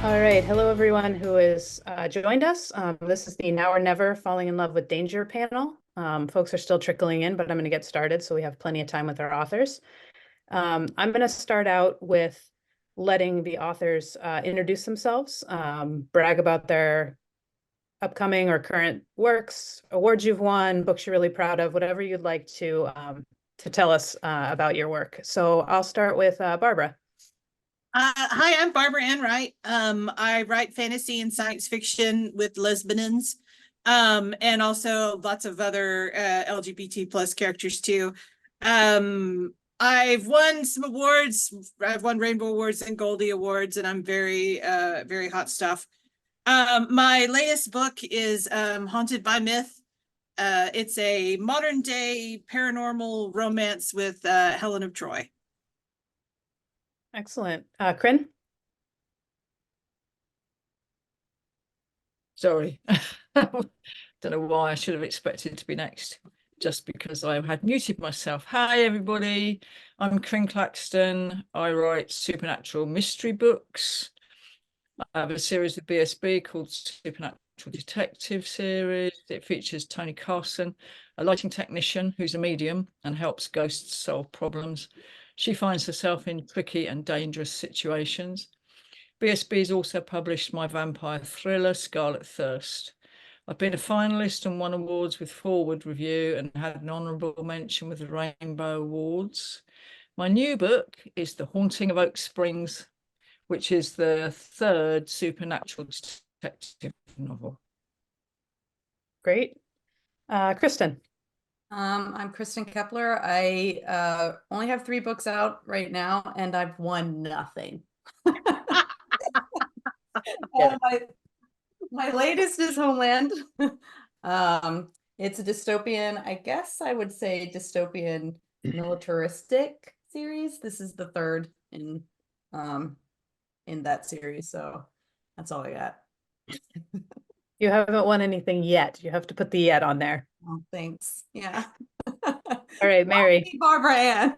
All right. Hello, everyone who has joined us. This is the Now or Never Falling in Love with Danger panel. Folks are still trickling in, but I'm going to get started so we have plenty of time with our authors. I'm going to start out with letting the authors introduce themselves, brag about their upcoming or current works, awards you've won, books you're really proud of, whatever you'd like to tell us about your work. So I'll start with Barbara. Hi, I'm Barbara Ann Wright. I write fantasy and science fiction with lesbians, and also lots of other LGBT plus characters too. I've won some awards. I've won Rainbow Awards and Goldie Awards, and I'm very hot stuff. My latest book is Haunted by Myth. It's a modern day paranormal romance with Helen of Troy. Excellent. Crin? Sorry. Don't know why I should have expected to be next, just because I had muted myself. Hi, everybody. I'm Crin Claxton. I write supernatural mystery books. I have a series with BSB called Supernatural Detective Series. It features Tony Carson, a lighting technician who's a medium and helps ghosts solve problems. She finds herself in tricky and dangerous situations. BSB has also published my vampire thriller, Scarlet Thirst. I've been a finalist and won awards with Forward Review and had an honourable mention with the Rainbow Awards. My new book is The Haunting of Oak Springs, which is the third supernatural detective novel. Great. Kristin? I'm Kristin Keppler. I only have 3 books out right now, and I've won nothing. My latest is Homeland. It's a dystopian, I guess I would say dystopian militaristic series. This is the third in that series, so that's all I got. You haven't won anything yet. You have to put the yet on there. Oh, thanks. Yeah. All right, Mary. Barbara Ann.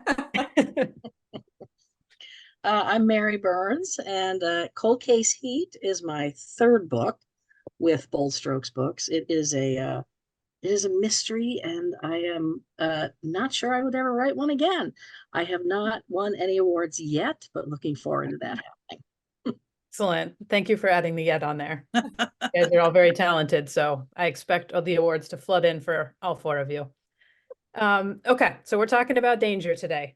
I'm Mary Burns, and Cold Case Heat is my third book with Bold Strokes Books. It is a mystery, and I am not sure I would ever write one again. I have not won any awards yet, but looking forward to that happening. Excellent. Thank you for adding the yet on there. You guys are all very talented, so I expect the awards to flood in for all 4 of you. Okay, so we're talking about danger today.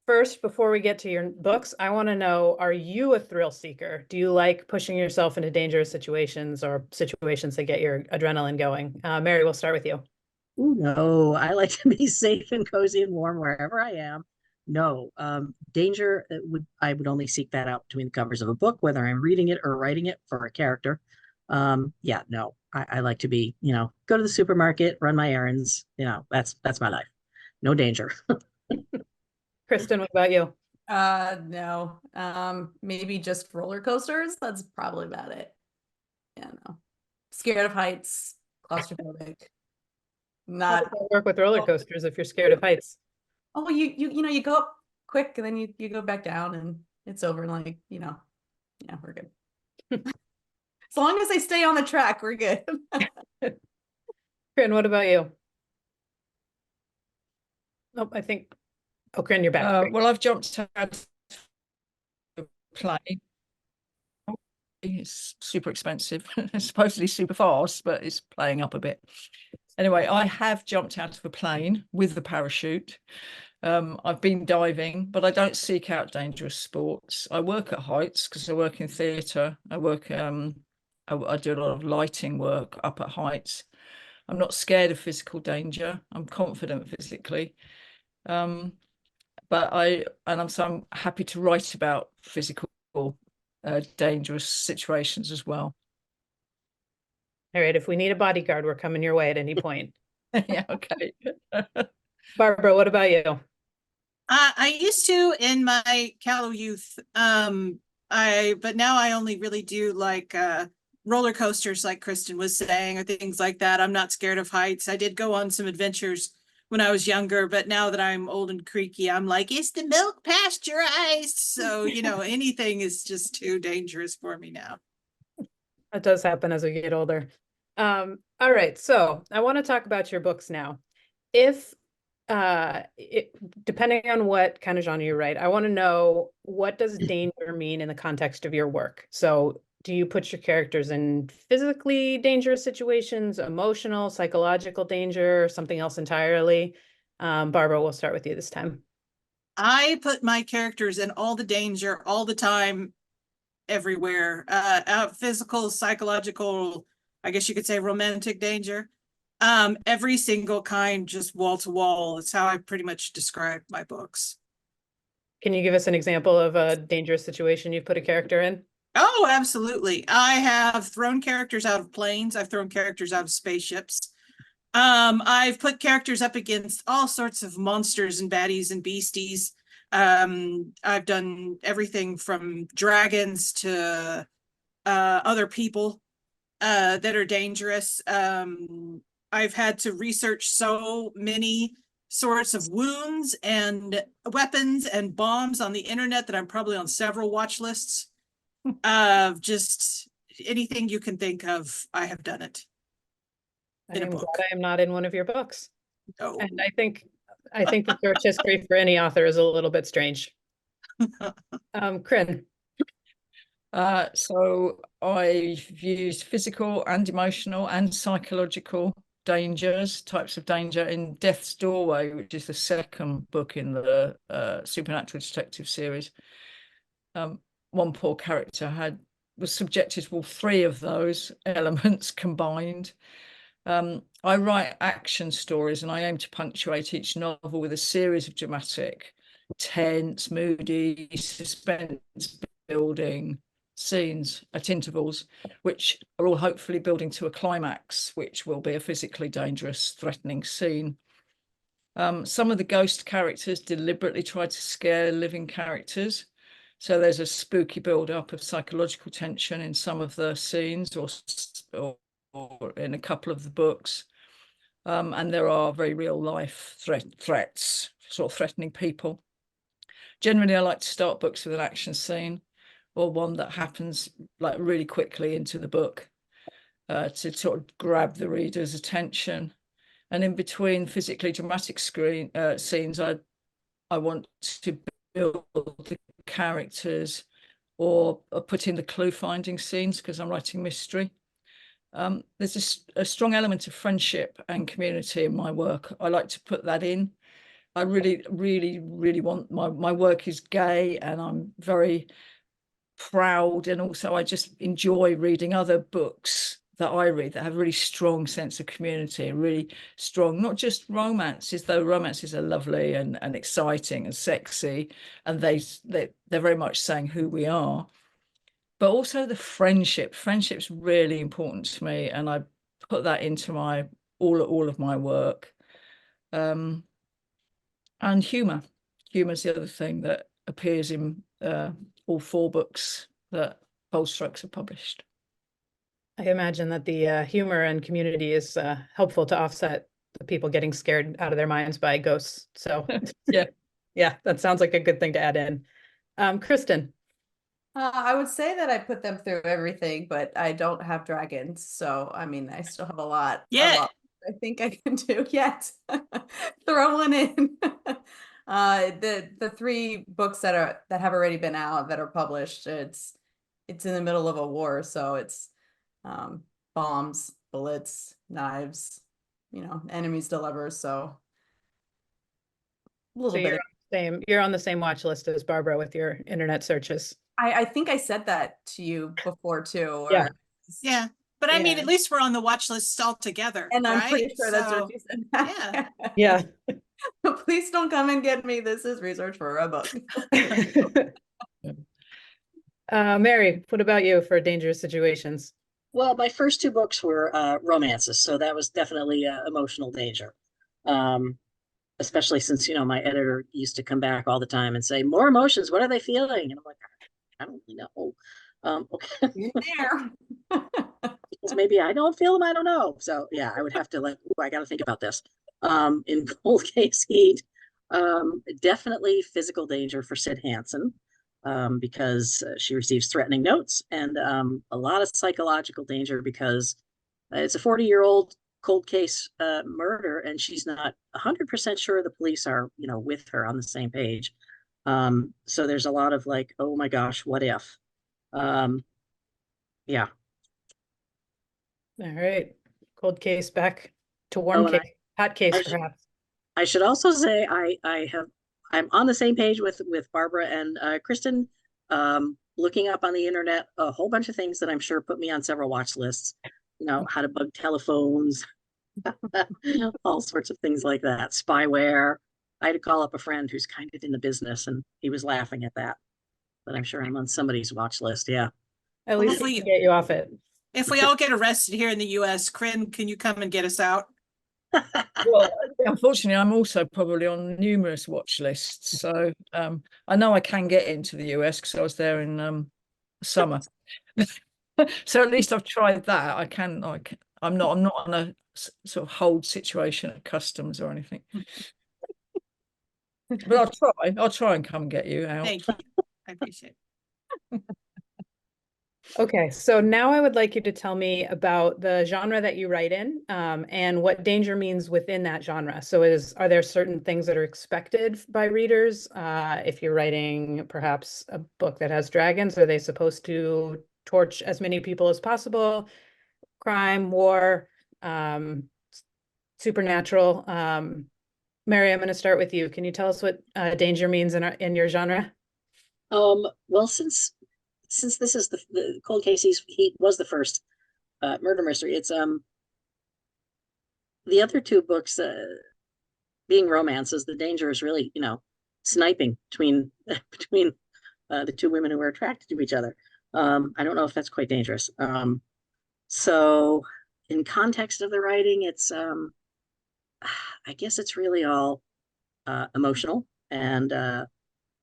First, before we get to your books, I want to know, are you a thrill seeker? Do you like pushing yourself into dangerous situations or situations that get your adrenaline going? Mary, we'll start with you. Ooh, no, I like to be safe and cozy and warm wherever I am. No, danger I would only seek that out between the covers of a book, whether I'm reading it or writing it for a character. Yeah, no, I like to be, go to the supermarket, run my errands. That's my life. No danger. Kristin, what about you? No. Maybe just roller coasters. That's probably about it. Yeah, no. Scared of heights, claustrophobic. Not work with roller coasters if you're scared of heights. Oh, you go up quick and then you go back down and it's over and yeah, we're good. As long as they stay on the track, we're good. Crin, what about you? Nope, I think. Oh, Crin, you're back. Well, I've jumped out of a plane. It's super expensive. It's supposedly super fast, but it's playing up a bit. Anyway, I have jumped out of a plane with the parachute. I've been diving, but I don't seek out dangerous sports. I work at heights because I work in theatre. I do a lot of lighting work up at heights. I'm not scared of physical danger. I'm confident physically. I'm happy to write about physical dangerous situations as well. All right, if we need a bodyguard, we're coming your way at any point. Yeah, okay. Barbara, what about you? I used to in my callow youth, but now I only really do like roller coasters, like Kristin was saying, or things like that. I'm not scared of heights. I did go on some adventures when I was younger, but now that I'm old and creaky, I'm like, is the milk pasteurized? So, you know, anything is just too dangerous for me now. That does happen as we get older. All right, so I want to talk about your books now. If depending on what kind of genre you write, I want to know, what does danger mean in the context of your work? So do you put your characters in physically dangerous situations, emotional, psychological danger, or something else entirely? Barbara, we'll start with you this time. I put my characters in all the danger all the time, everywhere. Physical, psychological, I guess you could say romantic danger. Every single kind, just wall to wall. That's how I pretty much describe my books. Can you give us an example of a dangerous situation you've put a character in? Oh, absolutely. I have thrown characters out of planes. I've thrown characters out of spaceships. I've put characters up against all sorts of monsters and baddies and beasties. I've done everything from dragons to other people that are dangerous. I've had to research so many sorts of wounds and weapons and bombs on the internet that I'm probably on several watch lists. Just anything you can think of, I have done it. I In a am glad book. I am not in one of your books. Oh. And I think the search history for any author is a little bit strange. Crin. So I've used physical and emotional and psychological types of danger in Death's Doorway, which is the second book in the supernatural detective series. One poor character was subjected to all three of those elements combined. I write action stories, and I aim to punctuate each novel with a series of dramatic, tense, moody, suspense building scenes at intervals, which are all hopefully building to a climax, which will be a physically dangerous, threatening scene. Some of the ghost characters deliberately try to scare living characters. So there's a spooky build-up of psychological tension in some of the scenes or in a couple of the books. And there are very real life threats, sort of threatening people. Generally, I like to start books with an action scene or one that happens like really quickly into the book to sort of grab the reader's attention. And in between physically dramatic scenes, I want to build the characters or put in the clue finding scenes because I'm writing mystery. There's a strong element of friendship and community in my work. I like to put that in. I really, really, really want my work is gay, and I'm very proud, and also I just enjoy reading other books that I read that have a really strong sense of community, really strong, not just romances, though romances are lovely and exciting and sexy, and they're very much saying who we are, but also the friendship's really important to me, and I put that into my all of my work. And humor's the other thing that appears in all four books that Bold Strokes have published. I imagine that the humor and community is helpful to offset the people getting scared out of their minds by ghosts. So Yeah. Yeah, that sounds like a good thing to add in. Kristin. I would say that I put them through everything, but I don't have dragons. So, I mean, I still have a lot. Yeah. I think I can do yet. Throw one in. The three books that have already been out that are published, it's in the middle of a war, so it's bombs, bullets, knives, enemies to lovers. So a little bit. You're on the same watch list as Barbara with your internet searches. I think I said that to you before too. Yeah. But I mean, at least we're on the watch list all together. And I'm right? pretty sure that's what you said. Yeah. Please don't come and get me. This is research for a book. Mary, what about you for dangerous situations? Well, my first two books were romances, so that was definitely emotional danger. Especially since, my editor used to come back all the time and say, more emotions, what are they feeling? And I'm like, I don't really know. Okay. There. Because maybe I don't feel them, I don't know. So yeah, I would have to I got to think about this. In Cold Case Heat. Definitely physical danger for Sid Hansen, because she receives threatening notes, and a lot of psychological danger because it's a 40-year-old cold case murder, and she's not 100% sure the police are, with her on the same page. So there's a lot of like, oh my gosh, what if? Yeah. All right. Cold case back to warm Oh, and case, hot case, I, perhaps. I should also say I'm on the same page with Barbara and Kristin, looking up on the internet a whole bunch of things that I'm sure put me on several watch lists. How to bug telephones, all sorts of things like that. Spyware. I had to call up a friend who's kind of in the business, and he was laughing at that. But I'm sure I'm on somebody's watch list. Yeah. At Well, least we can get you off it. If we all get arrested here in the US, Crin, can you come and get us out? Well, unfortunately, I'm also probably on numerous watch lists. So I know I can get into the US because I was there in summer. So at least I've tried that. I'm not on a sort of hold situation at customs or anything. But I'll try and come and get you out. Thank you. I appreciate it. Okay, so now I would like you to tell me about the genre that you write in, and what danger means within that genre. So are there certain things that are expected by readers? If you're writing perhaps a book that has dragons, are they supposed to torch as many people as possible? Crime, war, supernatural. Mary, I'm going to start with you. Can you tell us what danger means in your genre? Well, since this is the Cold Case Heat was the first murder mystery, it's the other two books being romances. The danger is really, sniping between the two women who are attracted to each other. I don't know if that's quite dangerous. So in context of the writing, it's I guess it's really all emotional and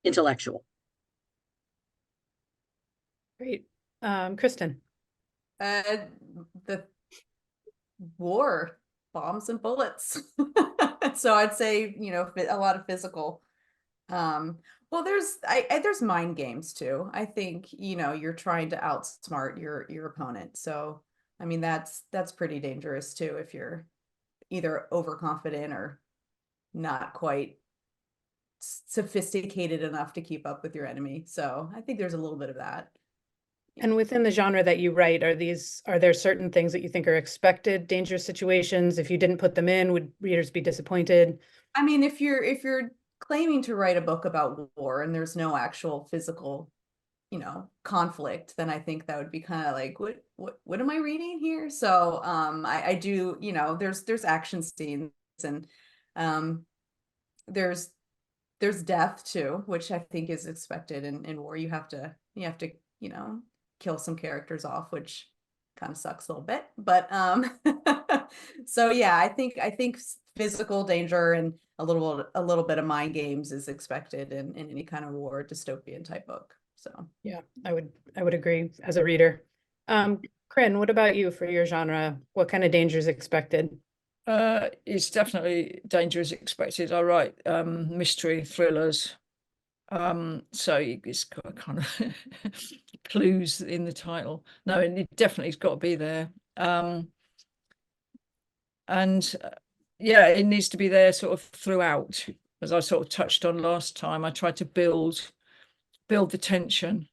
intellectual. Great. Kristin. The war, bombs and bullets. So I'd say, a lot of physical. Well, there's mind games too. I think, you're trying to outsmart your opponent. So, I mean, that's pretty dangerous too if you're either overconfident or not quite sophisticated enough to keep up with your enemy. So I think there's a little bit of that. And within the genre that you write, are there certain things that you think are expected dangerous situations? If you didn't put them in, would readers be disappointed? I mean, if you're claiming to write a book about war and there's no actual physical, conflict, then I think that would be kind of like, what am I reading here? So I do, there's action scenes, and there's death too, which I think is expected in war. You have to kill some characters off, which kind of sucks a little bit, but so yeah, I think physical danger and a little bit of mind games is expected in any kind of war dystopian type book. So yeah, I would agree as a reader. Crin, what about you for your genre? What kind of danger is expected? It's definitely danger is expected. I write mystery thrillers. So it's got kind of clues in the title. No, it definitely has got to be there. And yeah, it needs to be there sort of throughout. As I sort of touched on last time, I tried to build the tension,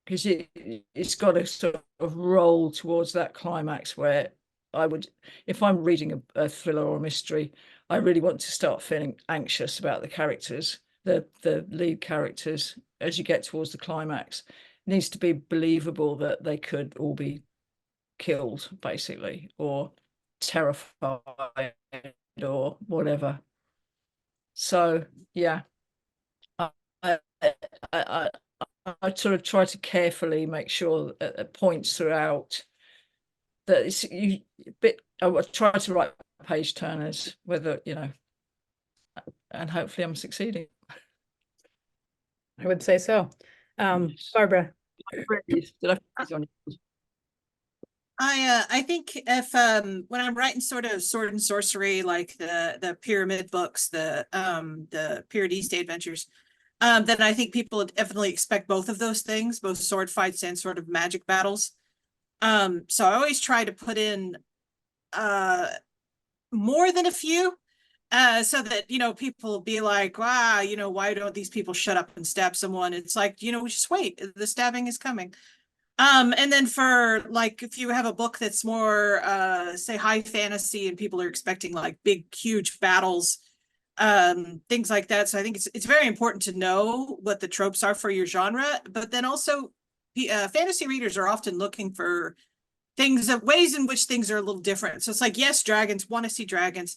because it's got to sort of roll towards that climax where if I'm reading a thriller or a mystery, I really want to start feeling anxious about the characters, the lead characters, as you get towards the climax. It needs to be believable that they could all be killed, basically, or terrified or whatever. So yeah, I sort of try to carefully make sure at points throughout that it's I try to write page turners, whether and hopefully I'm succeeding. I would say so. Barbara. Did I focus on you? I think if when I'm writing sort of sword and sorcery, like the pyramid books, the Period East Adventures, then I think people would definitely expect both of those things, both sword fights and sort of magic battles. So I always try to put in more than a few, so that, people will be like, wow, why don't these people shut up and stab someone? It's like, just wait, the stabbing is coming. And then for like, if you have a book that's more, say, high fantasy and people are expecting like big, huge battles, things like that. So I think it's very important to know what the tropes are for your genre, but then also fantasy readers are often looking for ways in which things are a little different. So it's like, yes, dragons, want to see dragons,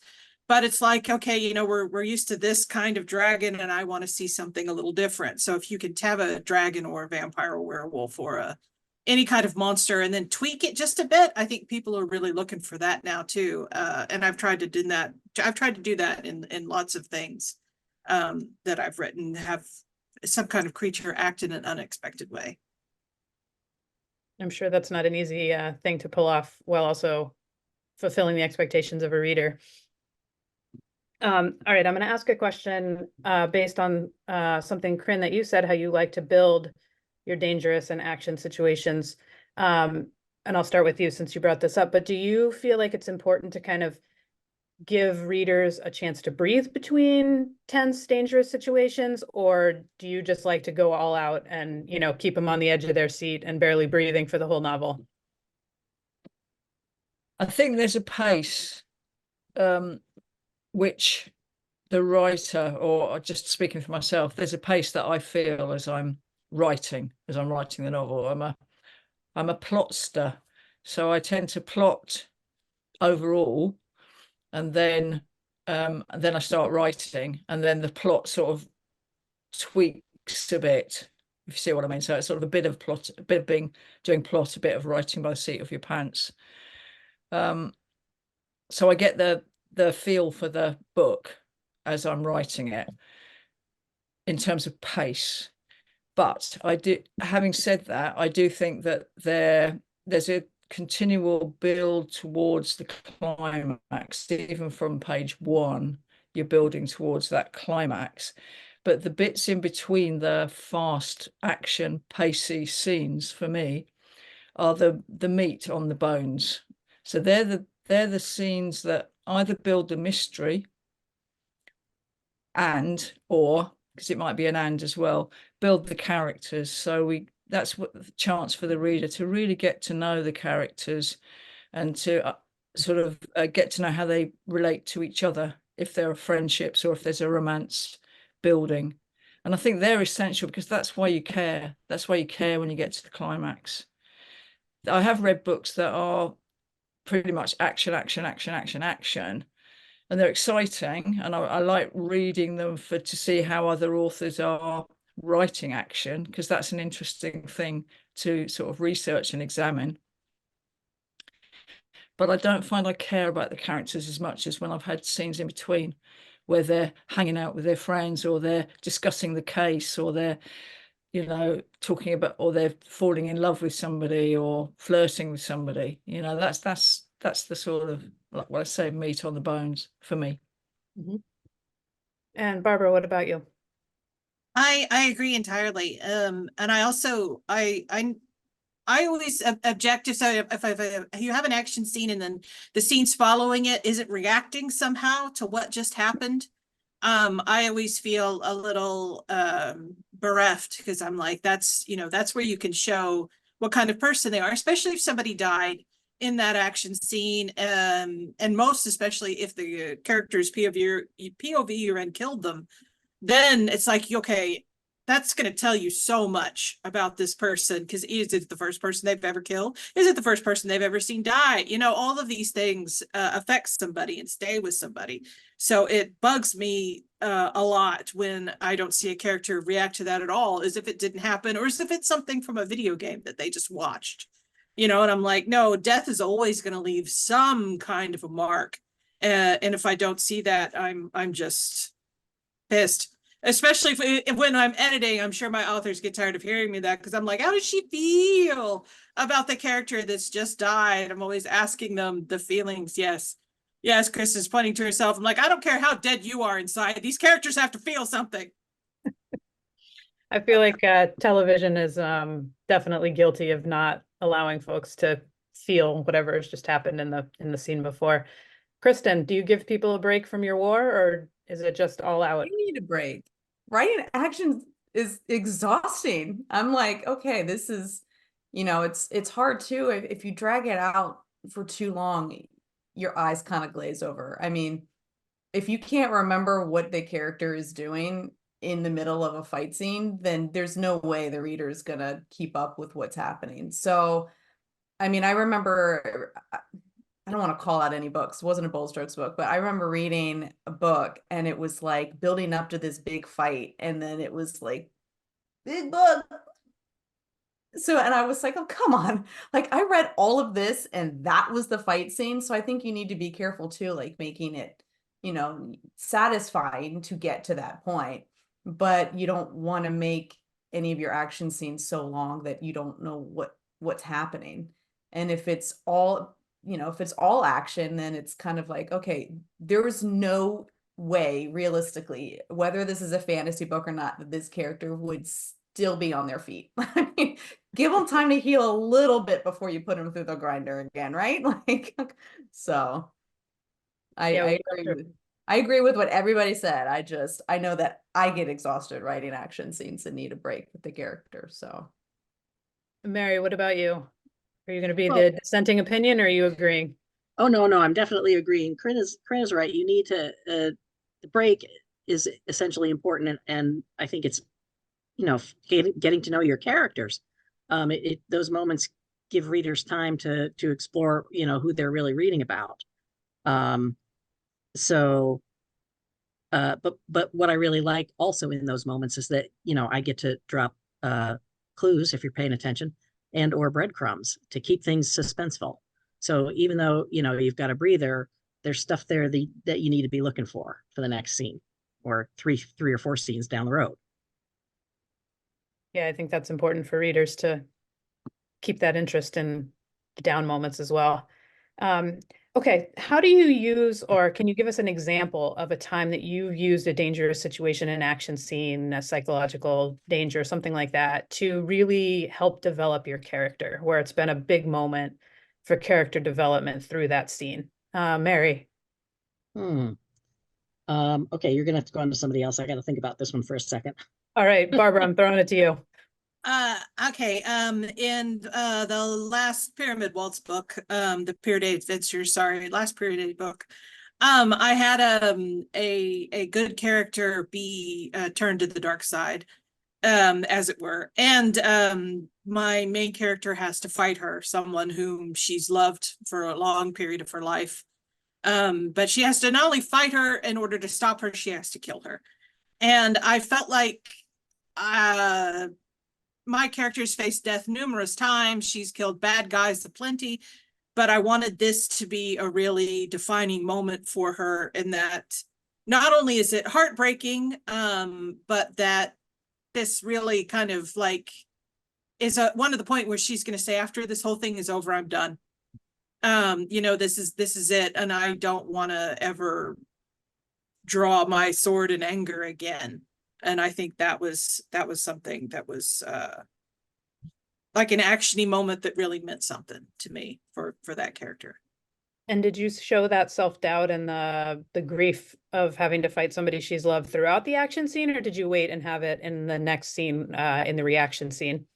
but it's like, okay, we're used to this kind of dragon and I want to see something a little different. So if you can have a dragon or a vampire or werewolf or any kind of monster and then tweak it just a bit, I think people are really looking for that now too. And I've tried to do that. I've tried to do that in lots of things that I've written, have some kind of creature act in an unexpected way. I'm sure that's not an easy thing to pull off while also fulfilling the expectations of a reader. All right, I'm going to ask a question based on something, Crin, that you said, how you like to build your dangerous and action situations. And I'll start with you since you brought this up, but do you feel like it's important to kind of give readers a chance to breathe between tense, dangerous situations, or do you just like to go all out and, keep them on the edge of their seat and barely breathing for the whole novel? I think there's a pace which the writer, or just speaking for myself, there's a pace that I feel as I'm writing the novel. I'm a plotster, so I tend to plot overall, and then I start writing, and then the plot sort of tweaks a bit, if you see what I mean. So it's sort of a bit of plot, a bit of doing plot, a bit of writing by the seat of your pants. So I get the feel for the book as I'm writing it in terms of pace. But having said that, I do think that there's a continual build towards the climax. Even from page 1, you're building towards that climax. But the bits in between the fast action, pacey scenes for me are the meat on the bones. So they're the scenes that either build the mystery or, because it might be an and as well, build the characters. So that's what the chance for the reader to really get to know the characters and to sort of get to know how they relate to each other, if there are friendships or if there's a romance building. And I think they're essential because that's why you care. That's why you care when you get to the climax. I have read books that are pretty much action, and they're exciting, and I like reading them to see how other authors are writing action, because that's an interesting thing to sort of research and examine. But I don't find I care about the characters as much as when I've had scenes in between where they're hanging out with their friends, or they're discussing the case, or they're talking about, or they're falling in love with somebody or flirting with somebody. That's the sort of, like what I say, meat on the bones for me. Mm-hmm. And Barbara, what about you? I agree entirely. And I also I always object to, so if you have an action scene and then the scenes following it isn't reacting somehow to what just happened, I always feel a little bereft, because I'm like, that's where you can show what kind of person they are, especially if somebody died in that action scene, and most especially if the character's POV you're in killed them. Then it's like, okay, that's going to tell you so much about this person, because is it the first person they've ever killed? Is it the first person they've ever seen die? All of these things affect somebody and stay with somebody. So it bugs me a lot when I don't see a character react to that at all, as if it didn't happen, or as if it's something from a video game that they just watched. And I'm like, no, death is always going to leave some kind of a mark. And if I don't see that, I'm just pissed. Especially when I'm editing, I'm sure my authors get tired of hearing me that, because I'm like, how does she feel about the character that's just died? I'm always asking them the feelings. Yes. Yes, Chris is pointing to herself. I'm like, I don't care how dead you are inside. These characters have to feel something. I feel like television is definitely guilty of not allowing folks to feel whatever has just happened in the scene before. Kristin, do you give people a break from your war, or is it just all out? You need a break. Writing action is exhausting. I'm like, okay, this is, it's hard too. If you drag it out for too long, your eyes kind of glaze over. I mean, if you can't remember what the character is doing in the middle of a fight scene, then there's no way the reader is gonna keep up with what's happening. So, I mean, I remember, I don't want to call out any books. It wasn't a Bold Strokes book, but I remember reading a book and it was like building up to this big fight. And then it was like, big book. So, and I was like, oh, come on. Like, I read all of this and that was the fight scene. So I think you need to be careful too, like making it, satisfying to get to that point. But you don't want to make any of your action scenes so long that you don't know what's happening. And if it's all action, then it's kind of like, okay, there was no way realistically, whether this is a fantasy book or not, that this character would still be on their feet. I mean, give them time to heal a little bit before you put them through the grinder again, right? Like, so I agree with what everybody said. I know that I get exhausted writing action scenes and need a break with the character. So, Mary, what about you? Are you going to be Well, the dissenting opinion, or are you agreeing? Oh, no, I'm definitely agreeing. Crin is right. You need to, the break is essentially important. And I think it's, getting to know your characters. Those moments give readers time to explore, who they're really reading about. But what I really like also in those moments is that, I get to drop clues, if you're paying attention, and or breadcrumbs to keep things suspenseful. So even though, you've got a breather, there's stuff there that you need to be looking for the next scene, or three or four scenes down the road. Yeah, I think that's important for readers to keep that interest in the down moments as well. Okay, how do you use, or can you give us an example of a time that you've used a dangerous situation, an action scene, a psychological danger, something like that, to really help develop your character, where it's been a big moment for character development through that scene? Mary. Okay, you're gonna have to go on to somebody else. I got to think about this one for a second. All right, Barbara, I'm throwing it to you. Okay. In the last Pyramid Waltz book, the Period Adventure, last Period Age book, I had a good character be turned to the dark side, as it were, and my main character has to fight her, someone whom she's loved for a long period of her life. But she has to not only fight her, in order to stop her, she has to kill her. And I felt like my character's faced death numerous times. She's killed bad guys aplenty, but I wanted this to be a really defining moment for her, in that not only is it heartbreaking, but that this really kind of like is one of the point where she's going to say, after this whole thing is over, I'm done. This is it, and I don't want to ever draw my sword in anger again. And I think that was something that was like an actiony moment that really meant something to me for that character. And did you show that self-doubt and the grief of having to fight somebody she's loved throughout the action scene, or did you wait and have it in the next scene, in the reaction scene?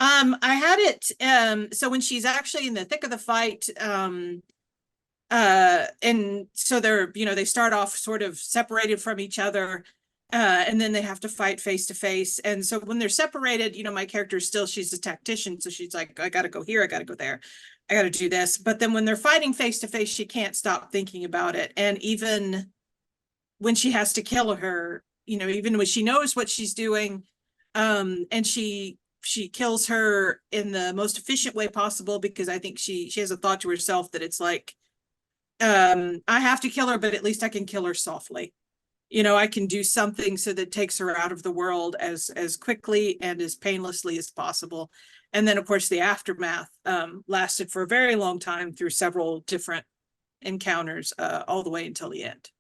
I had it so when she's actually in the thick of the fight, and so they're, they start off sort of separated from each other, and then they have to fight face to face. And so when they're separated, my character she's a tactician, so she's like, I gotta go here, I gotta go there, I gotta do this. But then when they're fighting face to face, she can't stop thinking about it. And even when she has to kill her, even when she knows what she's doing, and she kills her in the most efficient way possible, because I think she has a thought to herself that it's like, I have to kill her, but at least I can kill her softly. I can do something so that takes her out of the world as quickly and as painlessly as possible. And then, of course, the aftermath lasted for a very long time through several different encounters, all the way until the end.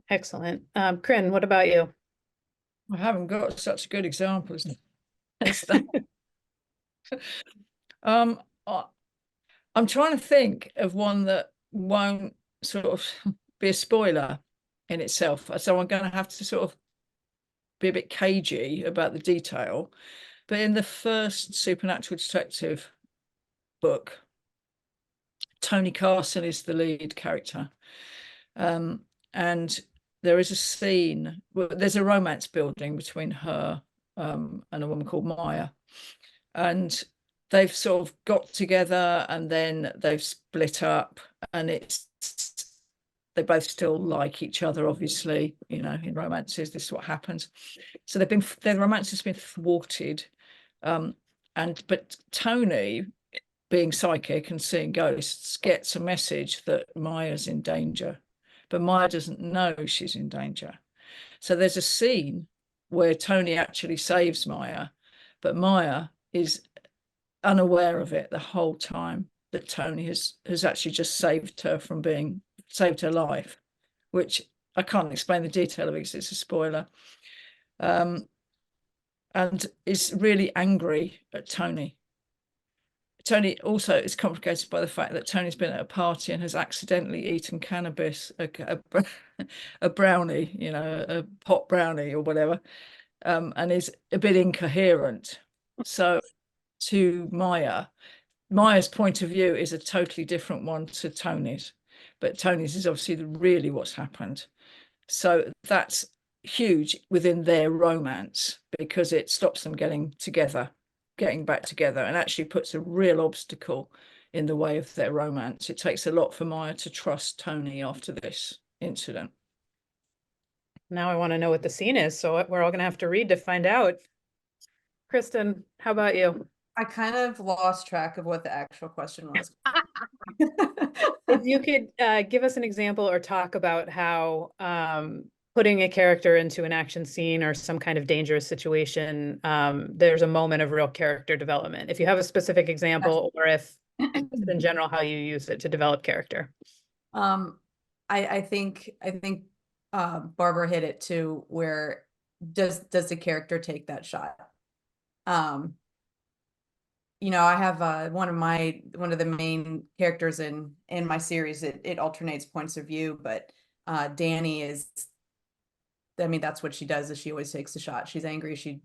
Excellent. Crin, what about you? I haven't got such good examples as that. I'm trying to think of one that won't sort of be a spoiler in itself. So I'm going to have to sort of be a bit cagey about the detail. But in the first Supernatural Detective book, Tony Carson is the lead character. And there is a scene, there's a romance building between her and a woman called Maya. And they've sort of got together and then they've split up, and they both still like each other, obviously, in romances, this is what happens. So their romance has been thwarted. But Tony, being psychic and seeing ghosts, gets a message that Maya's in danger, but Maya doesn't know she's in danger. So there's a scene where Tony actually saves Maya, but Maya is unaware of it the whole time, that Tony has actually just saved her life, which I can't explain the detail of it because it's a spoiler. And is really angry at Tony. Tony also is complicated by the fact that Tony's been at a party and has accidentally eaten cannabis, a brownie, a pot brownie or whatever, and is a bit incoherent. So to Maya's point of view is a totally different one to Tony's, but Tony's is obviously really what's happened. So that's huge within their romance because it stops them getting back together, and actually puts a real obstacle in the way of their romance. It takes a lot for Maya to trust Tony after this incident. Now I want to know what the scene is, so we're all going to have to read to find out. Kristin, how about you? I kind of lost track of what the actual question was. If you could give us an example or talk about how putting a character into an action scene or some kind of dangerous situation, there's a moment of real character development. If you have a specific example, or if in general, how you use it to develop character. I think Barbara hit it too, where does the character take that shot? I have one of the main characters in my series. It alternates points of view, but Danny is, that's what she does, is she always takes a shot. She's angry, she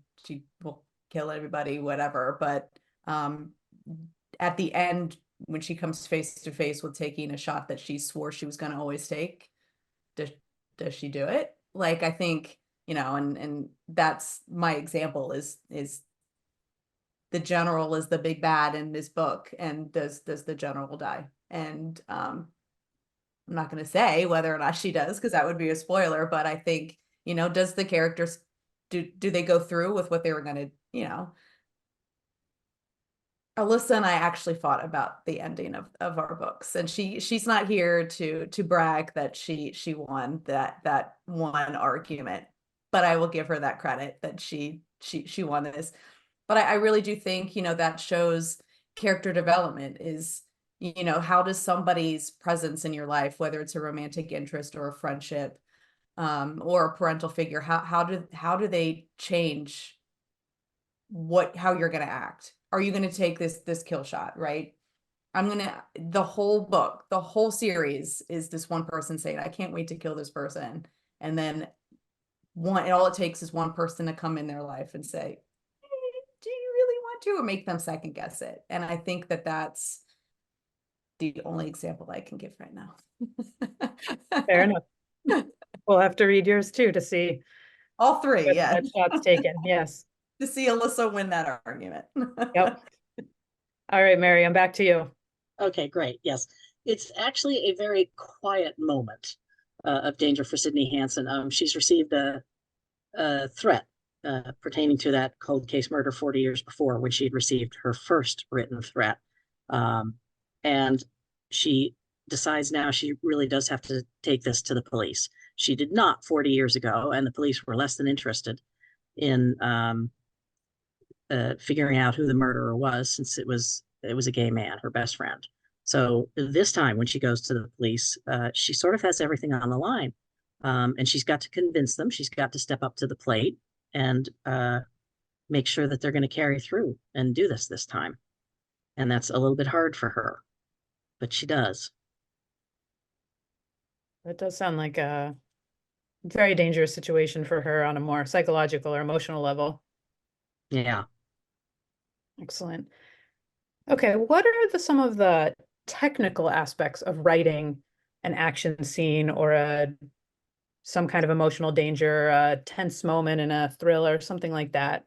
will kill everybody, whatever. But at the end, when she comes face to face with taking a shot that she swore she was going to always take, does she do it? Like, I think, and that's my example is the general is the big bad in this book, and does the general die? And I'm not going to say whether or not she does, because that would be a spoiler, but I think, does the characters, do they go through with what they were going to, Alyssa and I actually fought about the ending of our books, and she's not here to brag that she won that one argument, but I will give her that credit that she won this. But I really do think, that shows character development is, how does somebody's presence in your life, whether it's a romantic interest or a friendship, or a parental figure, how do they change how you're going to act? Are you going to take this kill shot, right? The whole book, the whole series is this one person saying, I can't wait to kill this person. And then all it takes is one person to come in their life and say, do you really want to, or make them second guess it? And I think that's the only example I can give right now. Fair enough. We'll have to read yours too to see all three. Yeah, that shot's taken. Yes, to see Alyssa win that argument. Yep. All right, Mary, I'm back to you. Okay, great. Yes, it's actually a very quiet moment of danger for Sydney Hansen. She's received a threat pertaining to that cold case murder 40 years before, when she had received her first written threat. And she decides now she really does have to take this to the police. She did not 40 years ago, and the police were less than interested in figuring out who the murderer was, since it was a gay man, her best friend. So this time when she goes to the police, she sort of has everything on the line. And she's got to convince them, she's got to step up to the plate and make sure that they're going to carry through and do this time. And that's a little bit hard for her, but she does. That does sound like a very dangerous situation for her on a more psychological or emotional level. Yeah. Excellent. Okay, what are some of the technical aspects of writing an action scene or some kind of emotional danger, a tense moment in a thriller, something like that?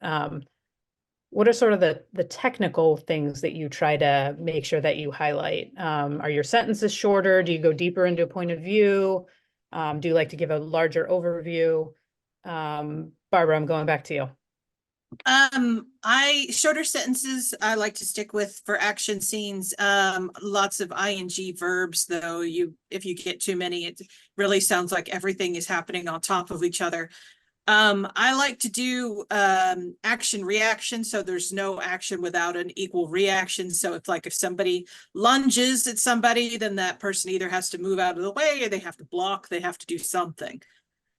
What are sort of the technical things that you try to make sure that you highlight? Are your sentences shorter? Do you go deeper into a point of view? Do you like to give a larger overview? Barbara, I'm going back to you. Shorter sentences I like to stick with for action scenes. Lots of ing verbs, though. If you get too many, it really sounds like everything is happening on top of each other. I like to do action reaction, so there's no action without an equal reaction. So if somebody lunges at somebody, then that person either has to move out of the way or they have to block, they have to do something.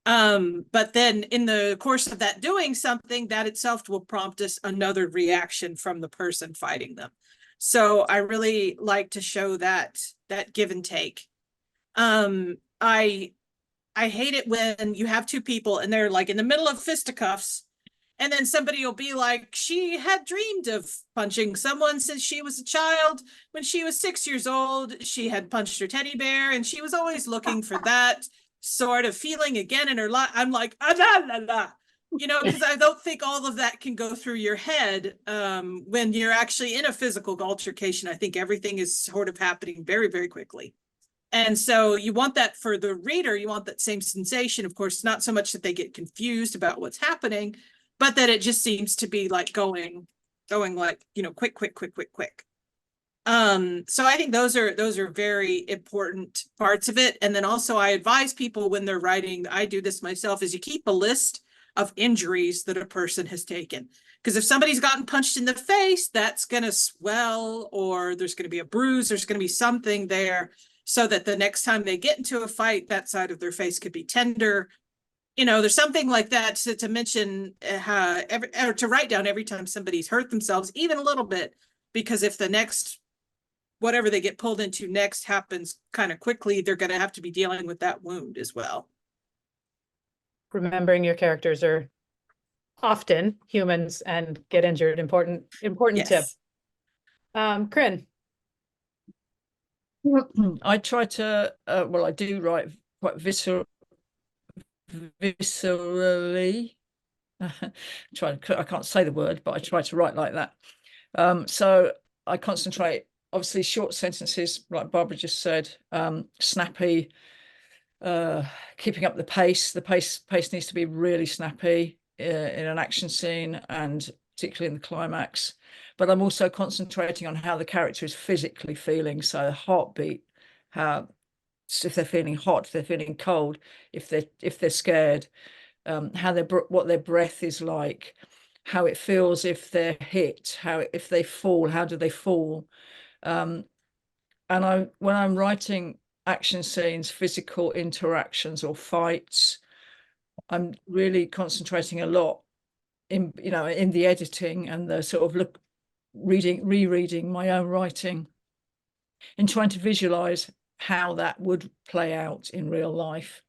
But then in the course of that doing something, that itself will prompt us another reaction from the person fighting them. So I really like to show that give and take. I hate it when you have two people and they're like in the middle of fisticuffs, and then somebody will be like, she had dreamed of punching someone since she was a child. When she was 6 years old, she had punched her teddy bear, and she was always looking for that sort of feeling again in her life. I'm like, ah, la, la, la. Because I don't think all of that can go through your head when you're actually in a physical altercation. I think everything is sort of happening very, very quickly. And so you want that for the reader, you want that same sensation. Of course, not so much that they get confused about what's happening, but that it just seems to be like going like, quick, quick, quick, quick, quick. So I think those are very important parts of it. And then also I advise people when they're writing, I do this myself, is you keep a list of injuries that a person has taken. Because if somebody's gotten punched in the face, that's going to swell, or there's going to be a bruise, there's going to be something there, so that the next time they get into a fight, that side of their face could be tender. There's something like that to mention, or to write down every time somebody's hurt themselves, even a little bit, because if the next, whatever they get pulled into next happens kind of quickly, they're going to have to be dealing with that wound as well. Remembering your characters are often humans and get injured. Important Yes. tip. Crin. I try to, I do write quite viscerally. I can't say the word, but I try to write like that. So I concentrate, obviously, short sentences, like Barbara just said, snappy, keeping up the pace. The pace needs to be really snappy in an action scene, and particularly in the climax. But I'm also concentrating on how the character is physically feeling. So heartbeat, if they're feeling hot, if they're feeling cold, if they're scared, what their breath is like, how it feels if they're hit, if they fall, how do they fall? And when I'm writing action scenes, physical interactions or fights, I'm really concentrating a lot in the editing and the sort of rereading my own writing and trying to visualize how that would play out in real life,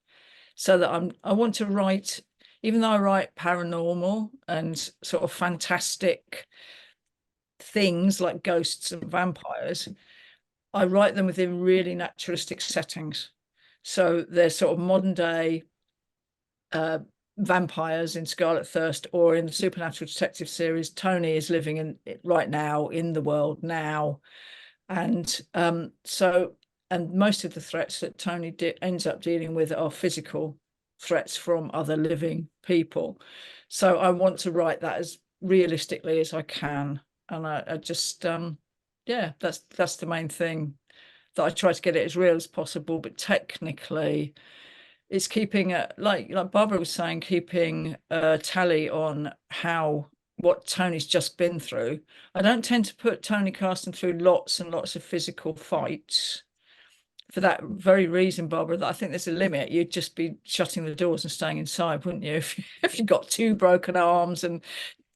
so that I want to write, even though I write paranormal and sort of fantastic things like ghosts and vampires, I write them within really naturalistic settings. So they're sort of modern day vampires in Scarlet Thirst, or in the Supernatural Detective series, Tony is living in right now in the world now, and most of the threats that Tony ends up dealing with are physical threats from other living people. So I want to write that as realistically as I can, and I just that's the main thing, that I try to get it as real as possible, but technically it's keeping like Barbara was saying, keeping a tally on what Tony's just been through. I don't tend to put Tony Carston through lots and lots of physical fights for that very reason, Barbara, that I think there's a limit. You'd just be shutting the doors and staying inside, wouldn't you? If you got 2 broken arms and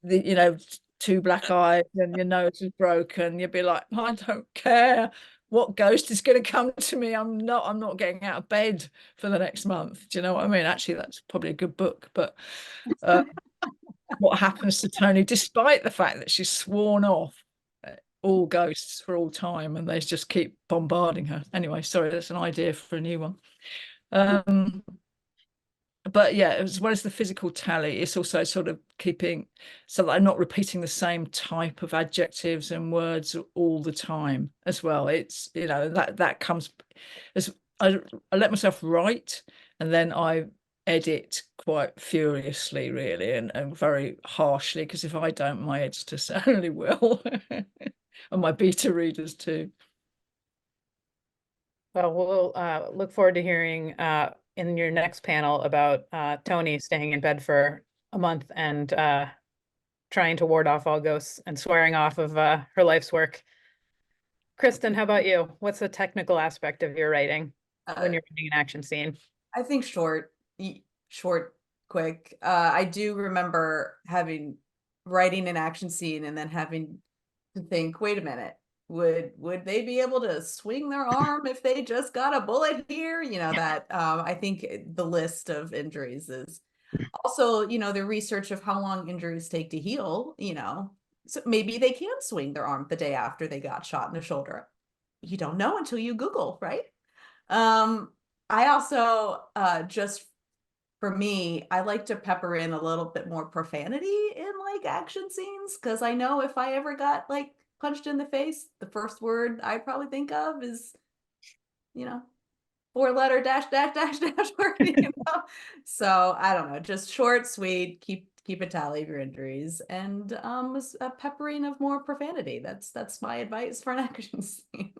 the 2 black eyes and your nose is broken, you'd be like, I don't care what ghost is going to come to me. I'm not getting out of bed for the next month. Do you know what I mean? Actually, that's probably a good book, but what happens to Tony, despite the fact that she's sworn off all ghosts for all time and they just keep bombarding her. Anyway, sorry, that's an idea for a new one. But yeah, as well as the physical tally, it's also sort of keeping so that I'm not repeating the same type of adjectives and words all the time as well. It's, that comes as I let myself write, and then I edit quite furiously, really, and very harshly, because if I don't, my editor certainly will. And my beta readers too. Well, we'll look forward to hearing in your next panel about Tony staying in bed for a month and trying to ward off all ghosts and swearing off of her life's work. Kristin, how about you? What's the technical aspect of your writing when you're writing an action scene? I think short, quick. I do remember writing an action scene and then having to think, wait a minute, would they be able to swing their arm if they just got a bullet here? That I think the list of injuries is also, the research of how long injuries take to heal, so maybe they can swing their arm the day after they got shot in the shoulder. You don't know until you Google, right? I also just for me, I like to pepper in a little bit more profanity in like action scenes, because I know if I ever got like punched in the face, the first word I probably think of is, 4-letter dash dash dash dash word. So I don't know, just short, sweet, keep a tally of your injuries, and a peppering of more profanity. That's my advice for an action scene.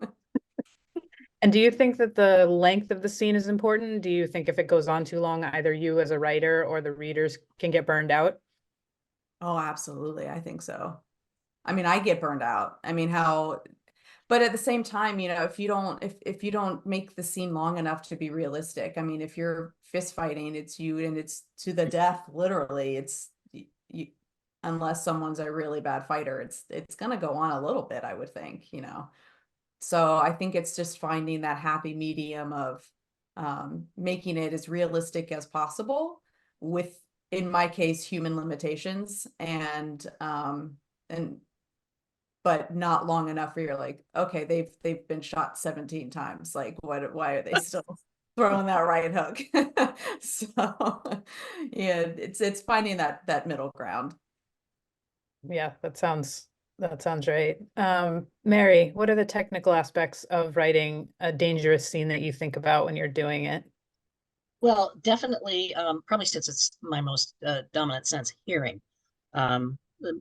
And do you think that the length of the scene is important? Do you think if it goes on too long, either you as a writer or the readers can get burned out? Oh, absolutely. I think so. I mean, I get burned out. I mean, but at the same time, if you don't make the scene long enough to be realistic, I mean, if you're fist fighting, it's you and it's to the death, literally. It's you, unless someone's a really bad fighter, it's going to go on a little bit, I would think, So I think it's just finding that happy medium of making it as realistic as possible with, in my case, human limitations, and but not long enough where you're like, okay, they've been shot 17 times. Like, why are they still throwing that right hook? So yeah, it's finding that middle ground. Yeah, that sounds right. Mary, what are the technical aspects of writing a dangerous scene that you think about when you're doing it? Well, definitely, probably since it's my most dominant sense, hearing.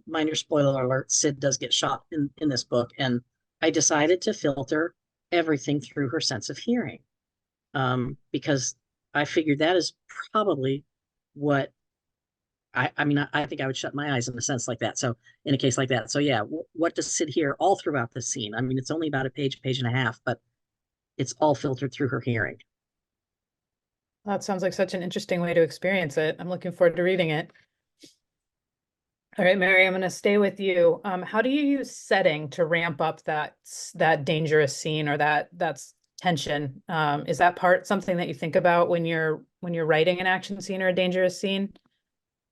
Minor spoiler alert, Sid does get shot in this book, and I decided to filter everything through her sense of hearing, because I figured that is probably what I mean, I think I would shut my eyes in a sense like that. So in a case like that, so yeah, what does Sid hear all throughout the scene? I mean, it's only about a page and a half, but it's all filtered through her hearing. That sounds like such an interesting way to experience it. I'm looking forward to reading it. All right, Mary, I'm going to stay with you. How do you use setting to ramp up that dangerous scene or that's tension? Is that something that you think about when you're writing an action scene or a dangerous scene?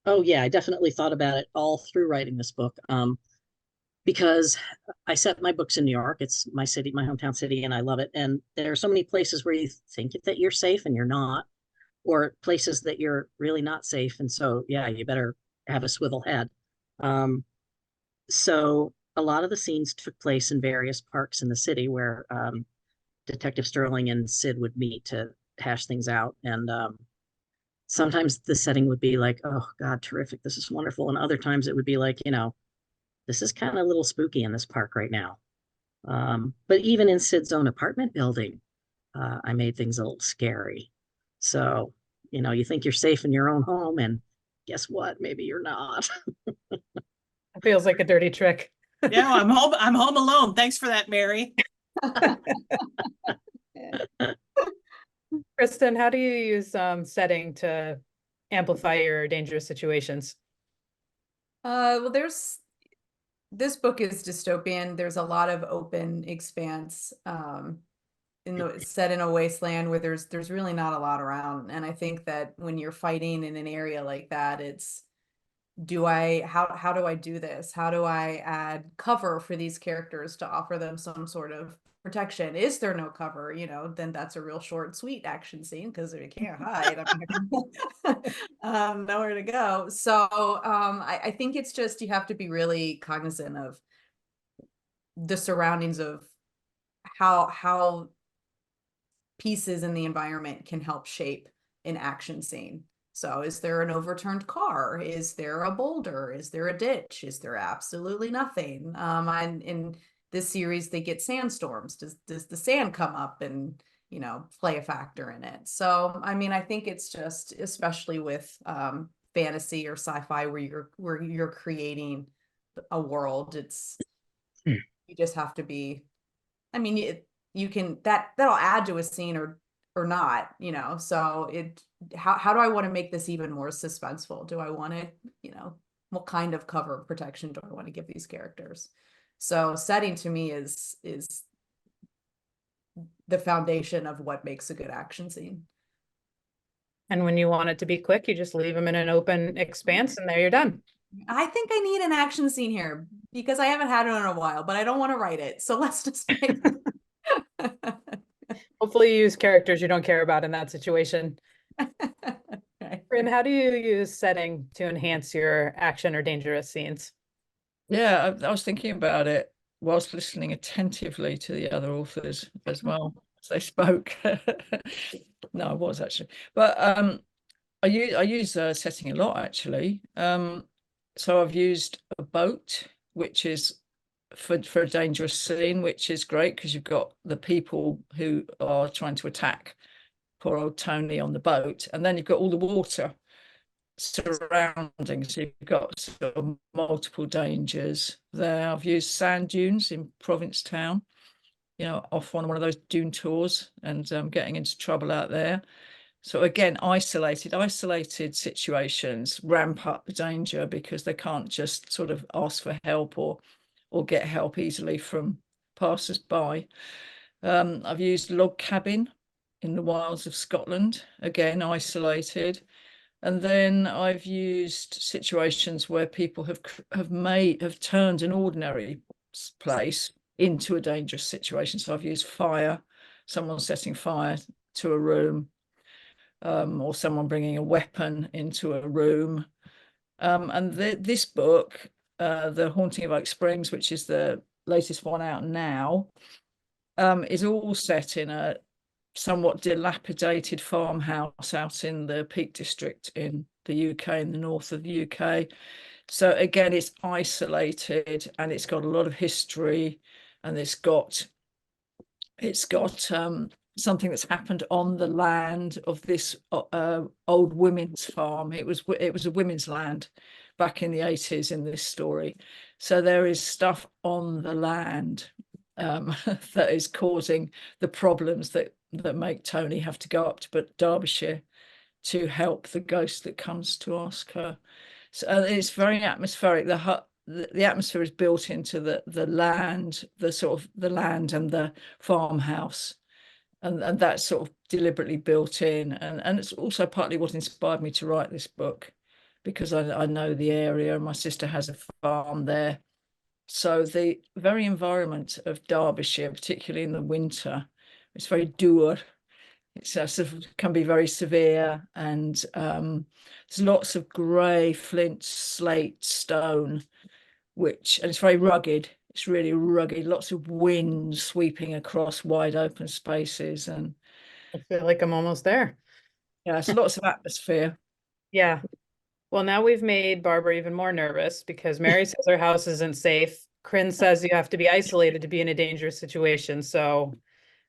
Oh yeah, I definitely thought about it all through writing this book. Because I set my books in New York. It's my city, my hometown city, and I love it. And there are so many places where you think that you're safe and you're not, or places that you're really not safe. And so, yeah, you better have a swivel head. So a lot of the scenes took place in various parks in the city where Detective Sterling and Sid would meet to hash things out. And sometimes the setting would be like, oh God, terrific, this is wonderful. And other times it would be like, this is kind of a little spooky in this park right now. But even in Sid's own apartment building, I made things a little scary. So You know, you think you're safe in your own home, and guess what? Maybe you're not. It feels like a dirty trick. Yeah, I'm home alone. Thanks for that, Mary. Kristin, how do you use setting to amplify your dangerous situations? Well, this book is dystopian. There's a lot of open expanse, set in a wasteland where there's really not a lot around. And I think that when you're fighting in an area like that, it's how do I do this? How do I add cover for these characters to offer them some sort of protection? Is there no cover? You know, then that's a real short, sweet action scene because we can't hide. Nowhere to go. So I think it's just you have to be really cognizant of the surroundings of how pieces in the environment can help shape an action scene. So is there an overturned car? Is there a boulder? Is there a ditch? Is there absolutely nothing? And in this series, they get sandstorms. Does the sand come up and, you know, play a factor in it? So, I mean, I think it's just, especially with fantasy or sci-fi where you're creating a world, it's, you just have to be, I mean, you can, that'll add to a scene or not, you know. So how do I want to make this even more suspenseful? Do I want to, you know, what kind of cover protection do I want to give these characters? So setting to me is the foundation of what makes a good action scene. And when you want it to be quick, you just leave them in an open expanse and there you're done. I think I need an action scene here because I haven't had it in a while, but I don't want to write it. So let's just Hopefully you use characters you don't care about in that situation. Okay. Crin, how do you use setting to enhance your action or dangerous scenes? Yeah, I was thinking about it whilst listening attentively to the other authors as well as they spoke. No, I was actually, but I use setting a lot actually. So I've used a boat, which is for a dangerous scene, which is great because you've got the people who are trying to attack poor old Tony on the boat, and then you've got all the water surrounding, so you've got sort of multiple dangers there. I've used sand dunes in Provincetown, you know, off on one of those dune tours, and getting into trouble out there. So again, isolated situations ramp up the danger because they can't just sort of ask for help or get help easily from passers-by. I've used log cabin in the wilds of Scotland, again isolated. And then I've used situations where people have turned an ordinary place into a dangerous situation. So I've used fire, someone setting fire to a room, or someone bringing a weapon into a room. And this book, The Haunting of Oak Springs, which is the latest one out now, is all set in a somewhat dilapidated farmhouse out in the Peak District in the UK, in the north of the UK. So again, it's isolated and it's got a lot of history, and it's got something that's happened on the land of this old women's farm. It was a women's land back in the 80s in this story. So there is stuff on the land that is causing the problems that make Tony have to go up to Derbyshire to help the ghost that comes to ask her. So it's very atmospheric. The atmosphere is built into the land, the land and the farmhouse, and that's sort of deliberately built in. And it's also partly what inspired me to write this book, because I know the area and my sister has a farm there. So the very environment of Derbyshire, particularly in the winter, it's very dour. It's sort of can be very severe, and there's lots of grey flint, slate, stone, and it's very rugged. It's really rugged. Lots of wind sweeping across wide open spaces, and I feel like I'm almost there. yeah, it's lots of atmosphere. Yeah. Well, now we've made Barbara even more nervous because Mary says her house isn't safe. Crin says you have to be isolated to be in a dangerous situation. So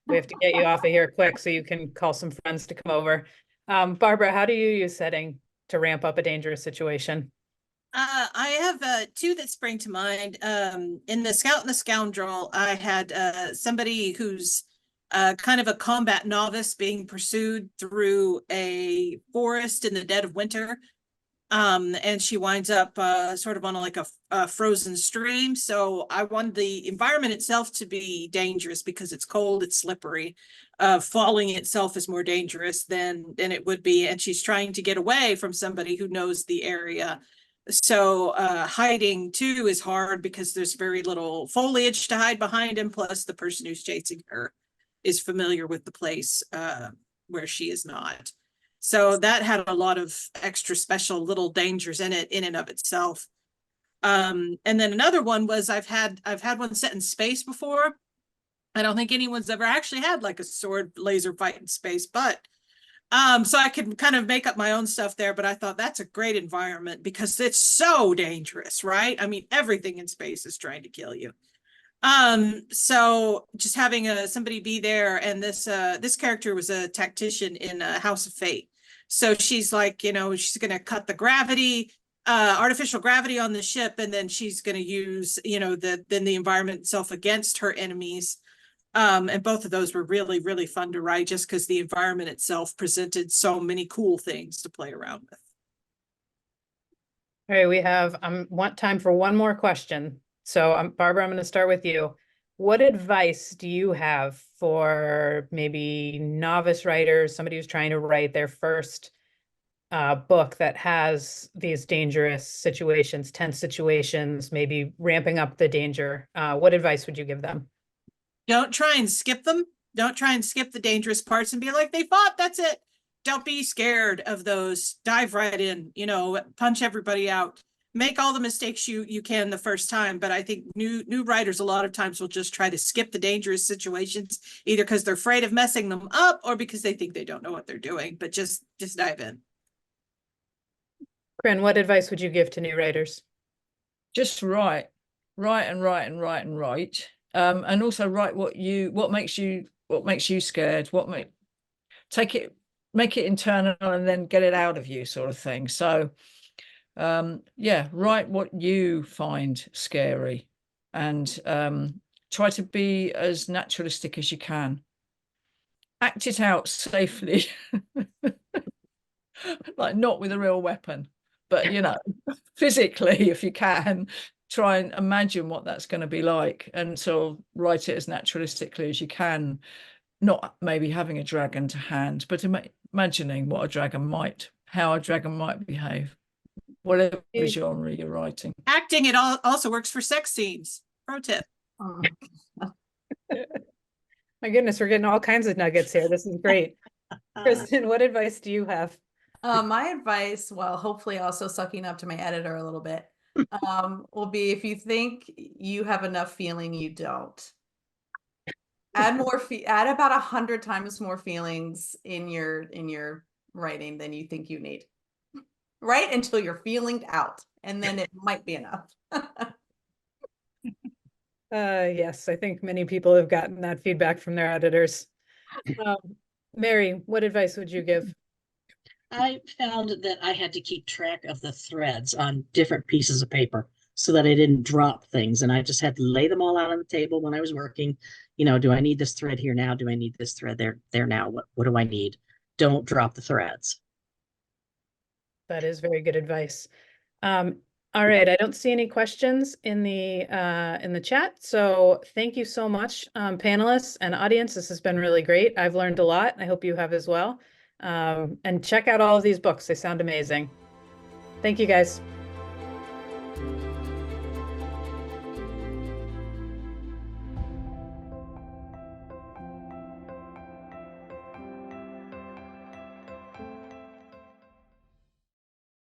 we have to get you off of here quick so you can call some friends to come over. Barbara, how do you use setting to ramp up a dangerous situation? I have two that spring to mind. In The Scout and the Scoundrel, I had somebody who's kind of a combat novice being pursued through a forest in the dead of winter. And she winds up sort of on a frozen stream. So I want the environment itself to be dangerous because it's cold, it's slippery. Falling itself is more dangerous than it would be. And she's trying to get away from somebody who knows the area. So hiding too is hard because there's very little foliage to hide behind him. Plus the person who's chasing her is familiar with the place where she is not. So that had a lot of extra special little dangers in it in and of itself. And then another one was I've had one set in space before. I don't think anyone's ever actually had like a sword laser fight in space, but so I could kind of make up my own stuff there, but I thought that's a great environment because it's so dangerous, right? I mean, everything in space is trying to kill you. So just having somebody be there, and this character was a tactician in House of Fate. So she's like, she's going to cut the gravity, artificial gravity on the ship, and then she's going to use, then the environment itself against her enemies. And both of those were really, really fun to write just because the environment itself presented so many cool things to play around with. All right, we have want time for one more question. So Barbara, I'm going to start with you. What advice do you have for maybe novice writers, somebody who's trying to write their first book that has these dangerous situations, tense situations, maybe ramping up the danger? What advice would you give them? Don't try and skip them. Don't try and skip the dangerous parts and be like, they fought, that's it. Don't be scared of those. Dive right in, punch everybody out. Make all the mistakes you can the first time. But I think new writers a lot of times will just try to skip the dangerous situations, either because they're afraid of messing them up or because they think they don't know what they're doing. But just dive in. Crin, what advice would you give to new writers? Just write. And also write what makes you scared, make it internal and then get it out of you, sort of thing. So write what you find scary, and try to be as naturalistic as you can. Act it out safely. Like not with a real weapon, but physically, if you can, try and imagine what that's going to be like, and sort of write it as naturalistically as you can, not maybe having a dragon to hand, but imagining how a dragon might behave, whatever genre you're writing. Acting it also works for sex scenes. Pro tip. Oh. My goodness, we're getting all kinds of nuggets here. This is great. Kristin, what advice do you have? My advice, while hopefully also sucking up to my editor a little bit, will be, if you think you have enough feeling, you don't. Add about 100 times more feelings in your writing than you think you need. Right until you're feelinged out, and then it might be enough. Yes, I think many people have gotten that feedback from their editors. Mary, what advice would you give? I found that I had to keep track of the threads on different pieces of paper so that I didn't drop things. And I just had to lay them all out on the table when I was working. Do I need this thread here now? Do I need this thread there now? What do I need? Don't drop the threads. That is very good advice. All right, I don't see any questions in the chat. So thank you so much, panelists and audience. This has been really great. I've learned a lot. I hope you have as well. And check out all of these books. They sound amazing. Thank you, guys.